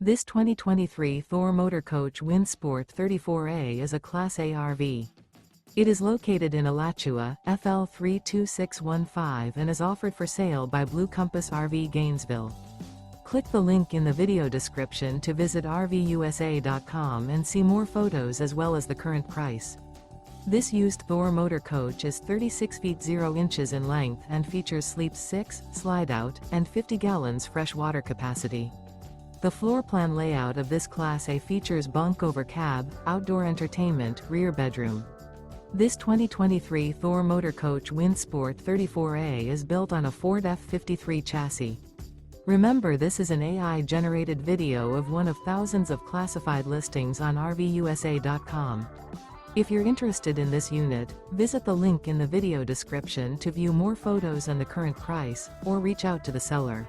This 2023 Thor Motor Coach Windsport 34A is a Class A RV. It is located in Alachua, FL 32615 and is offered for sale by Blue Compass RV Gainesville. Click the link in the video description to visit RVUSA.com and see more photos as well as the current price. This used Thor Motor Coach is 36 feet 0 inches in length and features sleep 6, slide-out, and 50 gallons fresh water capacity. The floor plan layout of this Class A features bunk over cab, outdoor entertainment, rear bedroom. This 2023 Thor Motor Coach Windsport 34A is built on a Ford F53 chassis. Remember, this is an AI-generated video of one of thousands of classified listings on RVUSA.com. If you're interested in this unit, visit the link in the video description to view more photos and the current price, or reach out to the seller.